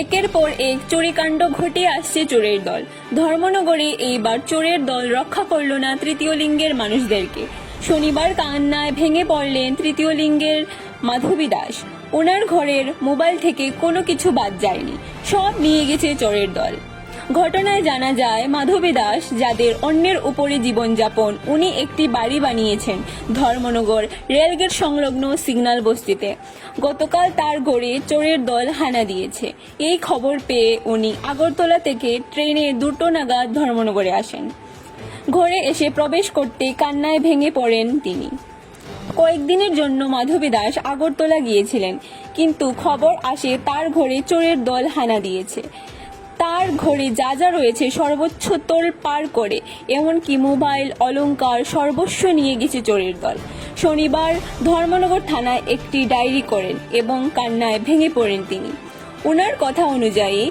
একের পর এক চুরিকাণ্ড ঘটিয়ে আসছে চোরের দল। ধর্মনগরে এইবার চোরের দল রক্ষা করল না তৃতীয় লিঙ্গের মানুষদেরকে। শনিবার কান্নায় ভেঙে পড়লেন তৃতীয় লিঙ্গের মাধবী দাস। ওনার ঘরের মোবাইল থেকে কোনো কিছু বাদ যায়নি, সব নিয়ে গেছে চোরের দল। ঘটনায় জানা যায়, মাধবী দাস যাদের অন্যের উপরে জীবনযাপন, উনি একটি বাড়ি বানিয়েছেন ধর্মনগর রেলগেট সংলগ্ন সিগন্যাল বস্তিতে। গতকাল তার ঘরে চোরের দল হানা দিয়েছে। এই খবর পেয়ে উনি আগরতলা থেকে ট্রেনে 2টো নাগাদ ধর্মনগরে আসেন। ঘরে এসে প্রবেশ করতে কান্নায় ভেঙে পড়েন তিনি। কয়েকদিনের জন্য মাধবী দাস আগরতলা গিয়েছিলেন, কিন্তু খবর আসে তার ঘরে চোরের দল হানা দিয়েছে। তার ঘরে যা যা রয়েছে সর্বোচ্চ তোলপাড় করে, এমনকি মোবাইল, অলংকার সর্বস্ব নিয়ে গেছে চোরের দল। শনিবার ধর্মনগর থানায় একটি ডায়েরি করেন এবং কান্নায় ভেঙে পড়েন তিনি। ওনার কথা অনুযায়ী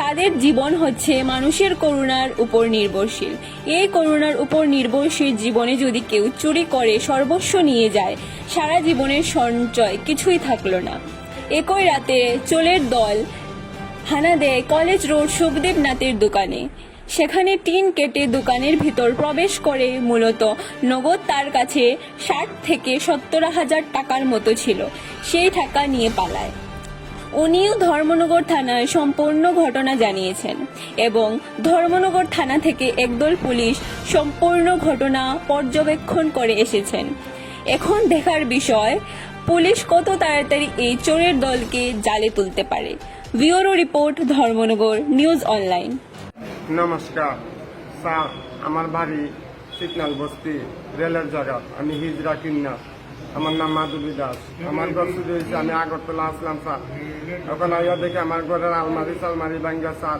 তাদের জীবন হচ্ছে মানুষের করুণার উপর নির্ভরশীল। এই করুণার উপর নির্ভরশীল জীবনে যদি কেউ চুরি করে, সর্বস্ব নিয়ে যায়, সারা জীবনের সঞ্চয় কিছুই থাকলো না। একই রাতে চোরের দল হানা দেয় কলেজ রোড সুখদেব নাথের দোকানে। সেখানে টিন কেটে দোকানের ভিতর প্রবেশ করে মূলত নগদ তার কাছে 60 থেকে 70,000 টাকার মতো ছিল, সেই টাকা নিয়ে পালায়। উনিও ধর্মনগর থানায় সম্পূর্ণ ঘটনা জানিয়েছেন এবং ধর্মনগর থানা থেকে একদল পুলিশ সম্পূর্ণ ঘটনা পর্যবেক্ষণ করে এসেছেন। এখন দেখার বিষয়, পুলিশ কত তাড়াতাড়ি এই চোরের দলকে জালে তুলতে পারে। Bureau report, Dharmanagar news online. নমস্কার স্যার, আমার বাড়ি সিগন্যাল বস্তি রেলের জায়গা। আমি হিজরা কিন্না, আমার নাম মাধবী দাস। আমার ঘর শুরু হয়েছে, আমি আগরতলা আসলাম স্যার। ওখানে আইয়া দেখে আমার ঘরের আলমারি সালমারি ভাঙ্গা স্যার,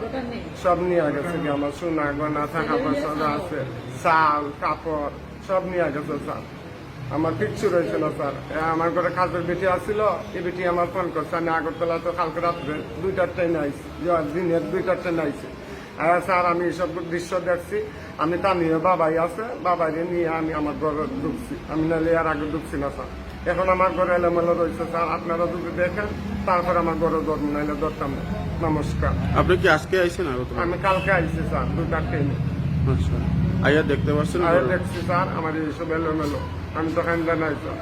সব নিয়ে গেছে। আমার সোনা গয়না টাকা পয়সা আছে, চাল কাপড় সব নিয়ে গেছে স্যার। আমার কিচ্ছু রয়েছে না স্যার। আমার ঘরে কাজের বেটি আসছিল, এই বেটি আমার ফোন করছে। আমি আগরতলা তো কালকে রাত্রে 2টার ট্রেন আইছি, দিনের 2টার ট্রেন আইছি। স্যার আমি এইসব দৃশ্য দেখছি। আমি তা নিয়ে বাবাই আছে, বাবাইরে নিয়ে আমি আমার ঘরে ঢুকছি। আমি নাহলে আর আগে ঢুকছি না স্যার। এখন আমার ঘরে এলোমেলো রয়েছে স্যার। আপনারা যদি দেখেন তারপর আমার ঘরে ধরুন, নাহলে ধরতাম না। নমস্কার। আপনি কি আজকে আইছেন? আমি কালকে আইছি স্যার, 2টার ট্রেনে। আচ্ছা, আইয়া দেখতে পাচ্ছেন? দেখছি স্যার, আমার এইসব এলোমেলো, আমি তো খান্দা নাই স্যার।